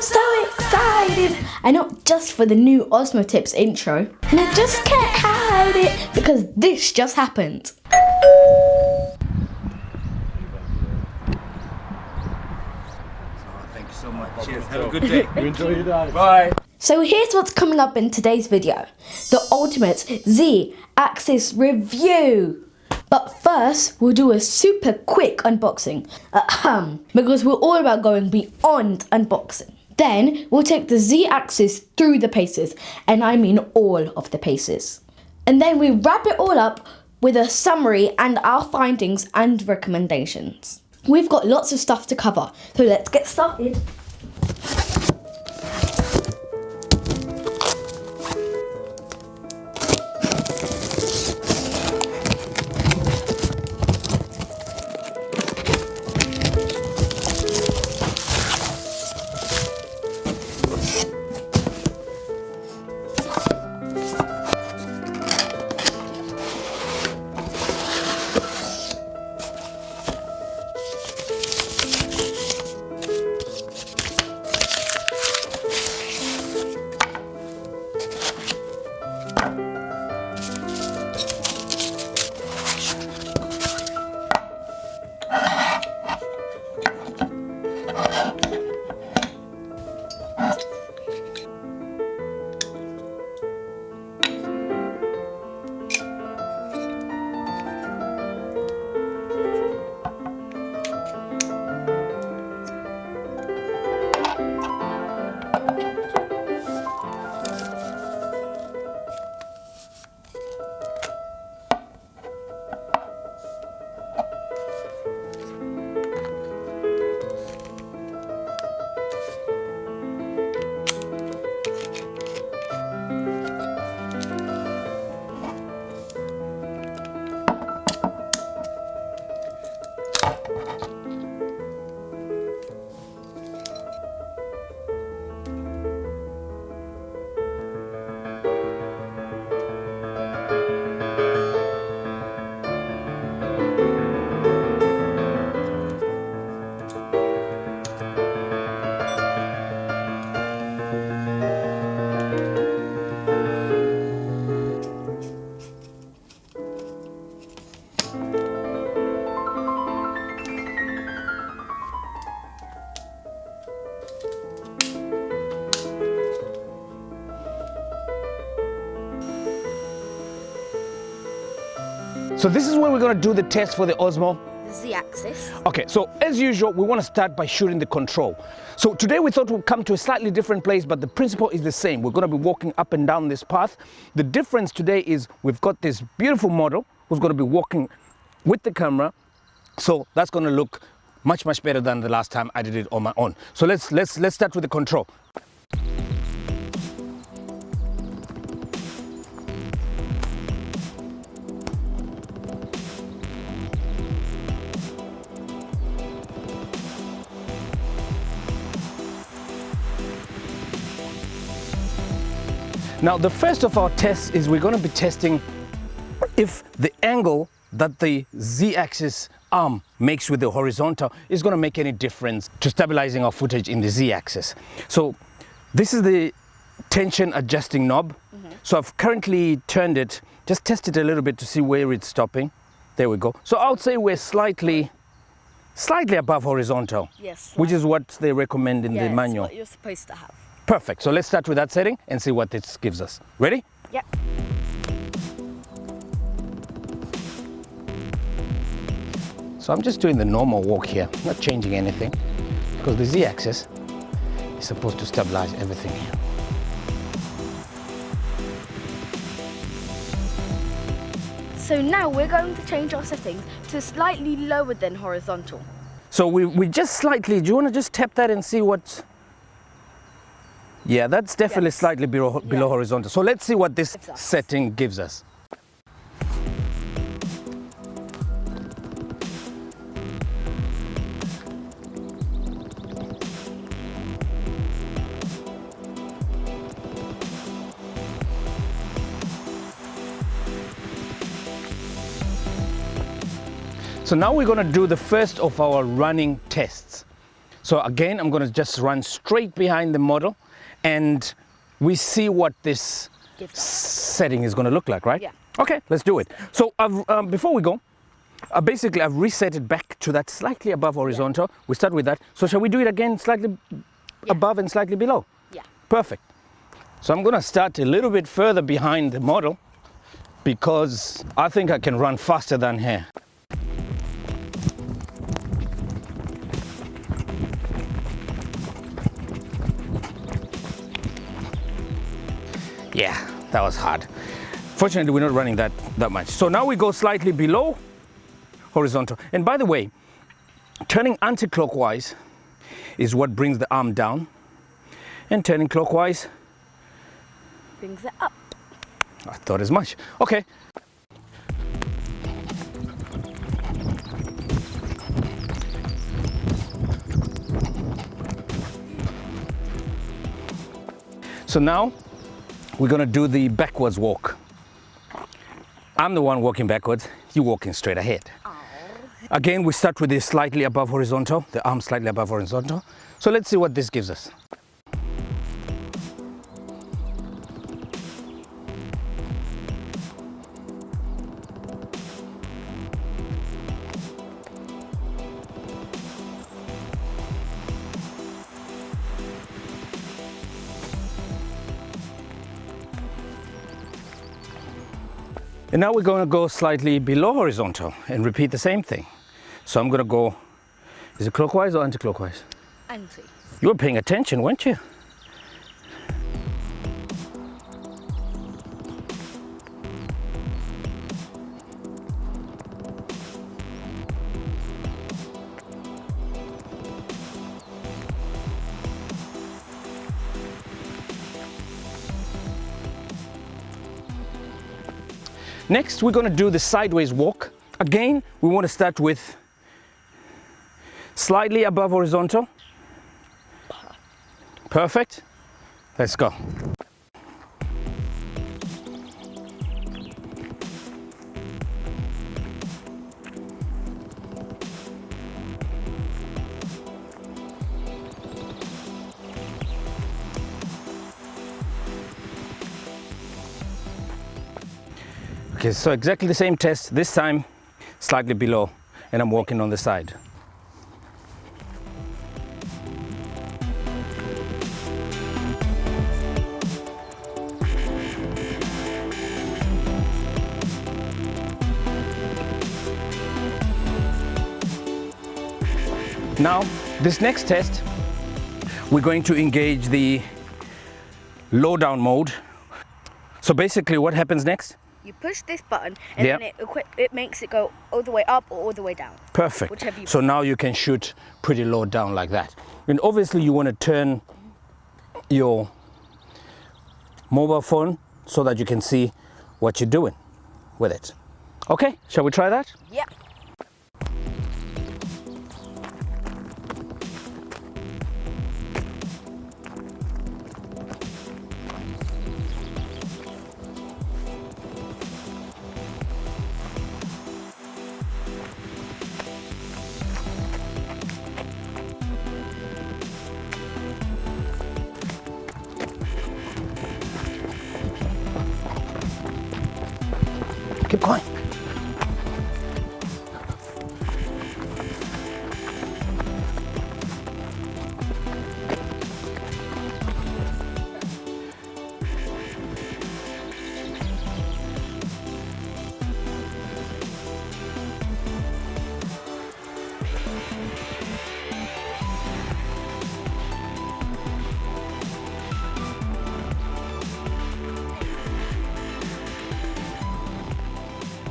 so excited! And not just for the new Osmo Tips intro. And I just can't hide it because this just happened. Thank you so much. Cheers. Have a good day. You enjoy your day. Bye. So here's what's coming up in today's video. The ultimate Z-Axis review. But first, we'll do a super quick unboxing. Because we're all about going beyond unboxing. Then, we'll take the Z-Axis through the paces. And I mean all of the paces. And then we wrap it all up with a summary and our findings and recommendations. We've got lots of stuff to cover, so let's get started. So this is where we're going to do the test for the Osmo. The Z-Axis. Okay, so as usual, we want to start by shooting the control. So today we thought we'd come to a slightly different place, but the principle is the same. We're going to be walking up and down this path. The difference today is we've got this beautiful model who's going to be walking with the camera. So that's going to look much better than the last time I did it on my own. So let's start with the control. Now, the first of our tests is we're going to be testing if the angle that the Z-axis arm makes with the horizontal is going to make any difference to stabilizing our footage in the Z-axis. So this is the tension adjusting knob. So I've currently turned it, just test it a little bit to see where it's stopping. There we go. So I would say we're slightly above horizontal. Yes. Which is what they recommend in the manual. What you're supposed to have. Perfect. So let's start with that setting and see what this gives us. Ready? Yep. So I'm just doing the normal walk here, not changing anything, because the Z-axis is supposed to stabilize everything here. So now we're going to change our settings to slightly lower than horizontal. So we just slightly, do you want to just tap that and see what? Yeah, that's definitely slightly below horizontal. So let's see what this setting gives us. So now we're going to do the first of our running tests. So again, I'm going to just run straight behind the model and we see what this setting is going to look like, right? Yeah. Okay, let's do it. So before we go, basically I've reset it back to that slightly above horizontal. Yeah. We start with that. So shall we do it again slightly above and slightly below? Yeah. Perfect. So I'm going to start a little bit further behind the model because I think I can run faster than here. Yeah, that was hard. Fortunately, we're not running that much. So now we go slightly below horizontal. And by the way, turning anti-clockwise is what brings the arm down, and turning clockwise brings it up. I thought as much. Okay. So now we're going to do the backwards walk. I'm the one walking backwards, you're walking straight ahead. Aww. Again, we start with this slightly above horizontal, the arm slightly above horizontal. So let's see what this gives us. And now we're going to go slightly below horizontal and repeat the same thing. So I'm going to go, is it clockwise or anti-clockwise? Anti. You were paying attention, weren't you? Next, we're going to do the sideways walk. Again, we want to start with slightly above horizontal. Perfect. Let's go. Okay, so exactly the same test, this time slightly below, and I'm walking on the side. Now, this next test, we're going to engage the low down mode. So basically what happens next? You push this button and then it makes it go all the way up or all the way down. Perfect. Whichever you so now you can shoot pretty low down like that. And obviously you want to turn your mobile phone so that you can see what you're doing with it. Okay, shall we try that? Yeah. Keep going.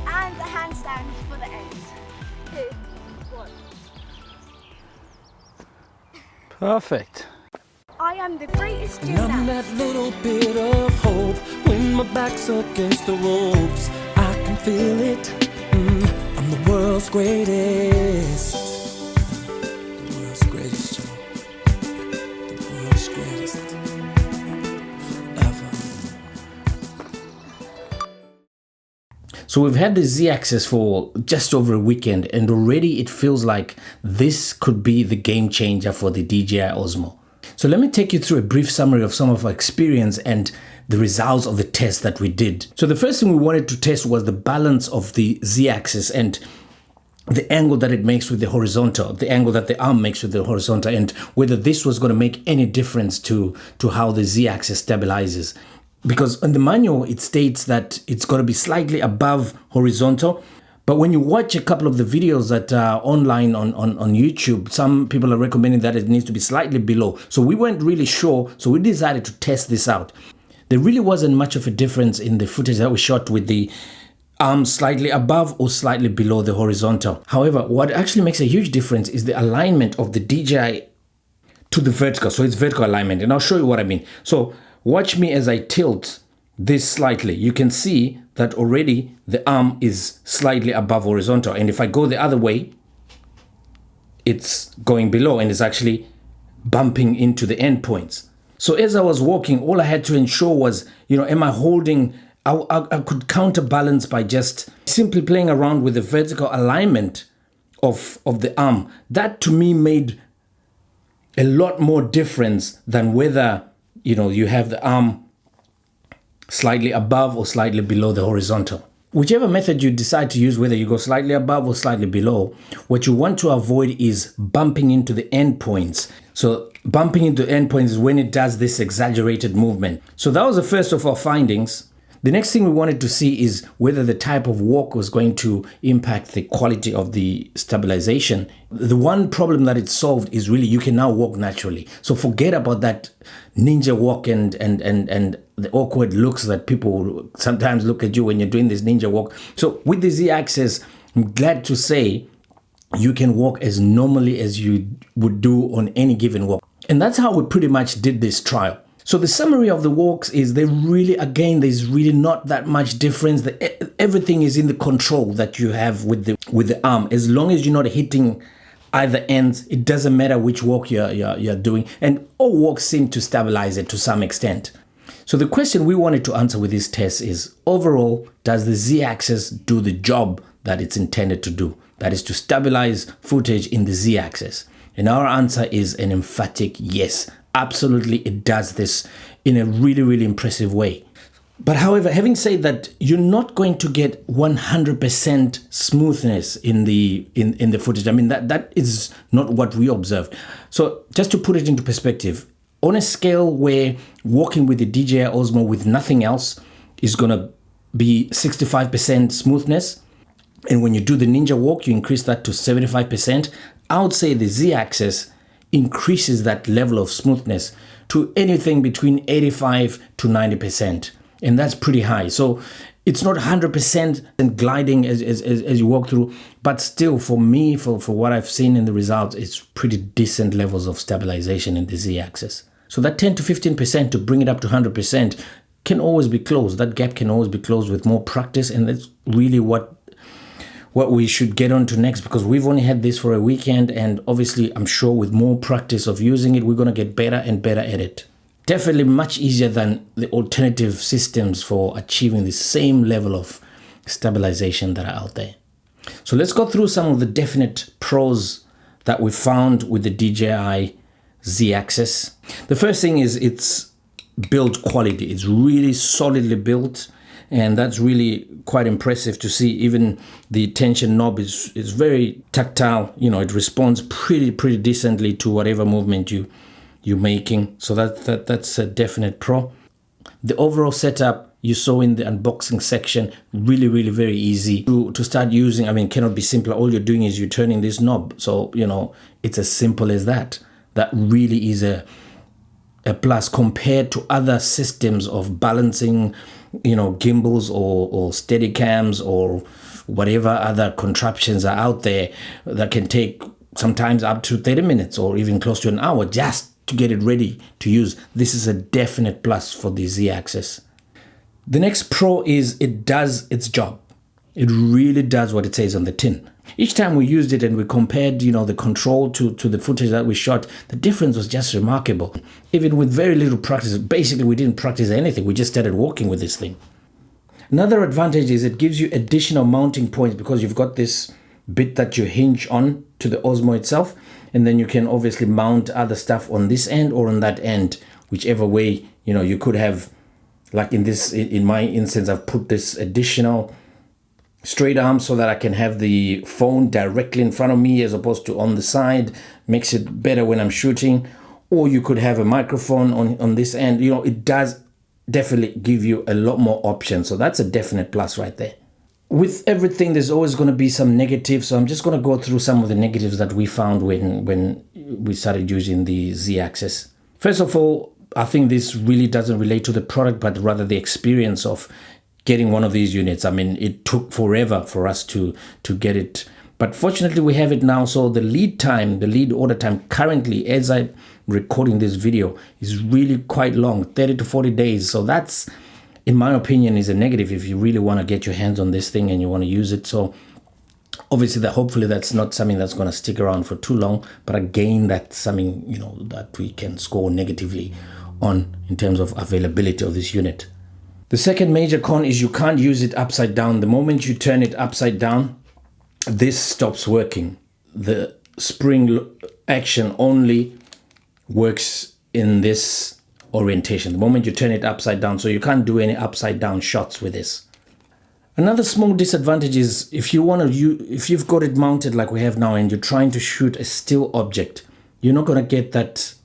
And the handstand for the end. 2, 1. Perfect. I am the greatest And I'm gymnast. that little bit of hope when my back's against the ropes. I can feel it. I'm the world's greatest. The world's greatest, Joe. The world's greatest. Forever. So we've had the Z-Axis for just over a weekend, and already it feels like this could be the game changer for the DJI Osmo. So let me take you through a brief summary of some of our experience and the results of the test that we did. So the first thing we wanted to test was the balance of the Z-Axis and the angle that it makes with the horizontal, the angle that the arm makes with the horizontal, and whether this was going to make any difference to how the Z-Axis stabilizes. Because in the manual, it states that it's got to be slightly above horizontal. But when you watch a couple of the videos that are online on YouTube, some people are recommending that it needs to be slightly below. So we weren't really sure. So we decided to test this out. There really wasn't much of a difference in the footage that we shot with the arm slightly above or slightly below the horizontal. However, what actually makes a huge difference is the alignment of the DJI to the vertical. So it's vertical alignment. And I'll show you what I mean. So watch me as I tilt this slightly. You can see that already the arm is slightly above horizontal. And if I go the other way, it's going below and it's actually bumping into the end points. So as I was walking, all I had to ensure was, am I holding, I could counterbalance by just simply playing around with the vertical alignment of the arm. That to me made a lot more difference than whether you have the arm slightly above or slightly below the horizontal. Whichever method you decide to use, whether you go slightly above or slightly below, what you want to avoid is bumping into the endpoints. So bumping into endpoints is when it does this exaggerated movement. So that was the first of our findings. The next thing we wanted to see is whether the type of walk was going to impact the quality of the stabilization. The one problem that it solved is really you can now walk naturally. So forget about that ninja walk and the awkward looks that people sometimes look at you when you're doing this ninja walk. So with the Z-Axis, I'm glad to say you can walk as normally as you would do on any given walk. And that's how we pretty much did this trial. So the summary of the walks is there's really not that much difference. Everything is in the control that you have with the arm. As long as you're not hitting either ends, it doesn't matter which walk you're doing. And all walks seem to stabilize it to some extent. So the question we wanted to answer with this test is, overall, does the Z-Axis do the job that it's intended to do? That is to stabilize footage in the Z-Axis. And our answer is an emphatic yes. Absolutely, it does this in a really, really impressive way. But however, having said that, you're not going to get 100% smoothness in the footage. I mean, that is not what we observed. So just to put it into perspective, on a scale where walking with the DJI Osmo with nothing else is going to be 65% smoothness, and when you do the ninja walk, you increase that to 75%, I would say the Z-Axis increases that level of smoothness to anything between 85 to 90%. And that's pretty high. So it's not 100% and gliding as you walk through, but still for me, for what I've seen in the results, it's pretty decent levels of stabilization in the Z-Axis. So that 10 to 15% to bring it up to 100% can always be closed. That gap can always be closed with more practice. And that's really what we should get on to next, because we've only had this for a weekend, and obviously I'm sure with more practice of using it, we're going to get better and better at it. Definitely much easier than the alternative systems for achieving the same level of stabilization that are out there. So let's go through some of the definite pros that we found with the DJI Z-Axis. The first thing is its build quality. It's really solidly built. And that's really quite impressive to see. Even the tension knob is very tactile. It responds pretty decently to whatever movement you're making. So that's a definite pro. The overall setup you saw in the unboxing section, really very easy to start using. I mean, cannot be simpler. All you're doing is you're turning this knob. So, it's as simple as that. That really is a plus compared to other systems of balancing, gimbals or Steadicams or whatever other contraptions are out there that can take sometimes up to 30 minutes or even close to an hour just to get it ready to use. This is a definite plus for the Z-Axis. The next pro is it does its job. It really does what it says on the tin. Each time we used it and we compared, the control to the footage that we shot, the difference was just remarkable. Even with very little practice, basically we didn't practice anything. We just started walking with this thing. Another advantage is it gives you additional mounting points because you've got this bit that you hinge on to the Osmo itself, and then you can obviously mount other stuff on this end or on that end, whichever way. You know, you could have, like in my instance, I've put this additional straight arm so that I can have the phone directly in front of me as opposed to on the side. Makes it better when I'm shooting. Or you could have a microphone on this end. You know, it does definitely give you a lot more options. So that's a definite plus right there. With everything, there's always going to be some negatives. So I'm just going to go through some of the negatives that we found when we started using the Z-Axis. First of all, I think this really doesn't relate to the product, but rather the experience of getting one of these units. I mean, it took forever for us to get it. But fortunately, we have it now. So the lead order time currently, as I'm recording this video, is really quite long, 30 to 40 days. So that's, in my opinion, is a negative if you really want to get your hands on this thing and you want to use it. So obviously, hopefully that's not something that's going to stick around for too long. But again, that's something, you know, that we can score negatively on in terms of availability of this unit. The second major con is you can't use it upside down. The moment you turn it upside down, this stops working. The spring action only works in this orientation the moment you turn it upside down, so you can't do any upside down shots with this. Another small disadvantage is if you've got it mounted like we have now and you're trying to shoot a still object, you're not going to get that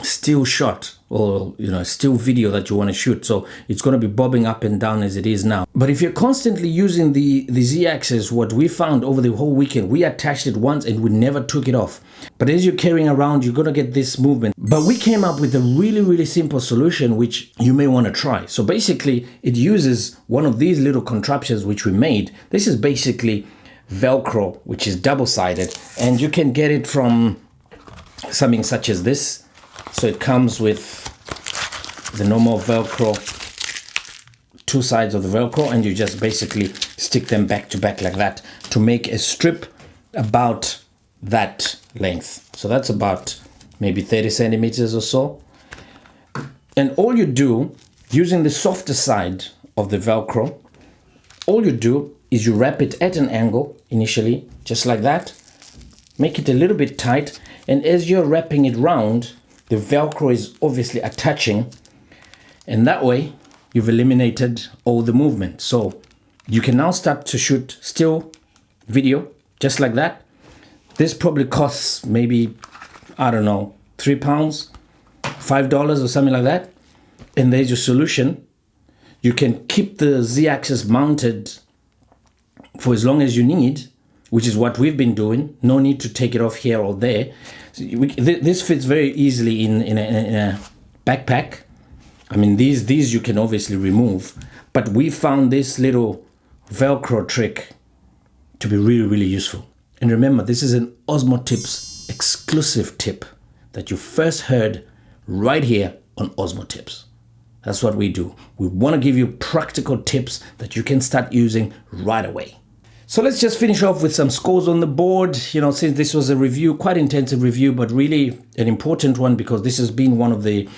still shot or, you know, still video that you want to shoot. So it's going to be bobbing up and down as it is now. But if you're constantly using the Z-Axis, what we found over the whole weekend, we attached it once and we never took it off. But as you're carrying around, you're going to get this movement. But we came up with a really, really simple solution, which you may want to try. So basically, it uses one of these little contraptions which we made. This is basically Velcro, which is double-sided. And you can get it from something such as this. So it comes with the normal Velcro, two sides of the Velcro, and you just basically stick them back to back like that to make a strip about that length. So that's about maybe 30 centimeters or so. And all you do, using the softer side of the Velcro, all you do is you wrap it at an angle initially, just like that. Make it a little bit tight, and as you're wrapping it round, the Velcro is obviously attaching, and that way you've eliminated all the movement. So you can now start to shoot still video just like that. This probably costs maybe, I don't know, £3, $5 or something like that. And there's your solution. You can keep the Z-Axis mounted for as long as you need, which is what we've been doing. No need to take it off here or there. So this fits very easily in a backpack. I mean, these you can obviously remove, but we found this little Velcro trick to be really, really useful. And remember, this is an Osmo Tips exclusive tip that you first heard right here on Osmo Tips. That's what we do. We want to give you practical tips that you can start using right away. So let's just finish off with some scores on the board. You know, since this was a review, quite intensive review, but really an important one because this has been one of the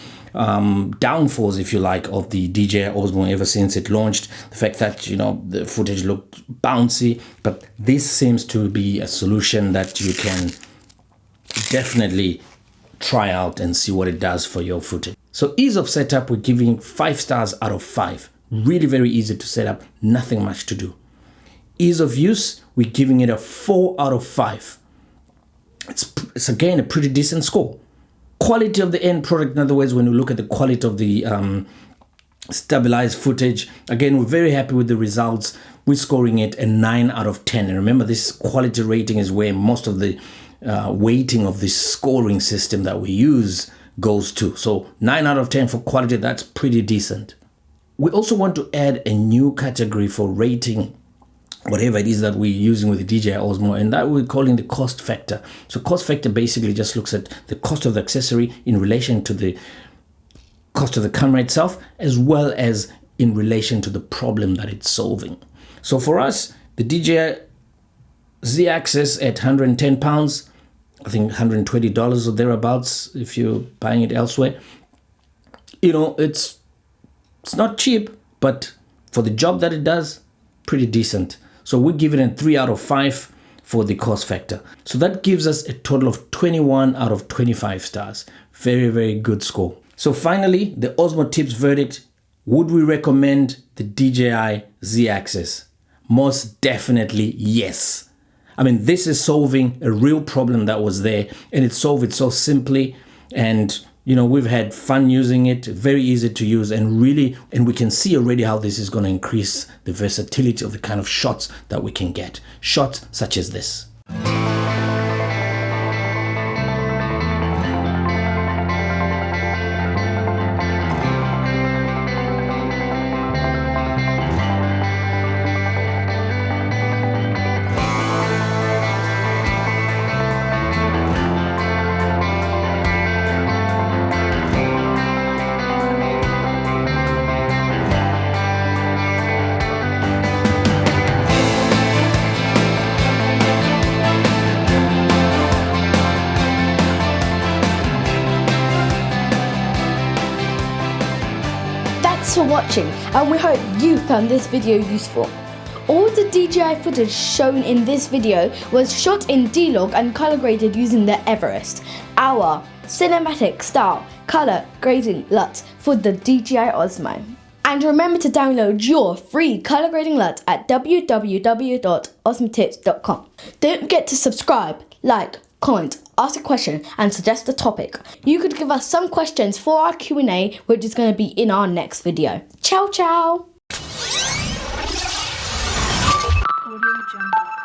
downfalls, if you like, of the DJI Osmo ever since it launched. The fact that, you know, the footage looked bouncy, but this seems to be a solution that you can definitely try out and see what it does for your footage. So ease of setup, we're giving 5 stars out of 5. Really very easy to set up, nothing much to do. Ease of use, we're giving it a 4 out of 5. It's again a pretty decent score. Quality of the end product, in other words, when you look at the quality of the stabilized footage, again, we're very happy with the results. We're scoring it a 9 out of 10. And remember, this quality rating is where most of the weighting of this scoring system that we use goes to. So 9 out of 10 for quality, that's pretty decent. We also want to add a new category for rating whatever it is that we're using with the DJI Osmo, and that we're calling the cost factor. So cost factor basically just looks at the cost of the accessory in relation to the cost of the camera itself, as well as in relation to the problem that it's solving. So for us, the DJI Z-Axis at £110, I think $120 or thereabouts if you're buying it elsewhere. You know, it's not cheap, but For the job that it does, pretty decent. So we give it a 3 out of 5 for the cost factor. So that gives us a total of 21 out of 25 stars. Very, very good score. So finally, the Osmo Tips verdict. Would we recommend the DJI Z-Axis? Most definitely yes. I mean, this is solving a real problem that was there, and it solved it so simply. And you know, we've had fun using it, very easy to use, and we can see already how this is going to increase the versatility of the kind of shots that we can get. Shots such as this. Thanks for watching, and we hope you found this video useful. All the DJI footage shown in this video was shot in D-Log and color graded using the Everest, our cinematic style color grading LUT for the DJI Osmo. And remember to download your free color grading LUT at www.osmotips.com. Don't forget to subscribe, like, comment, ask a question and suggest a topic. You could give us some questions for our Q&A, which is going to be in our next video. Ciao ciao! Audio Jungle.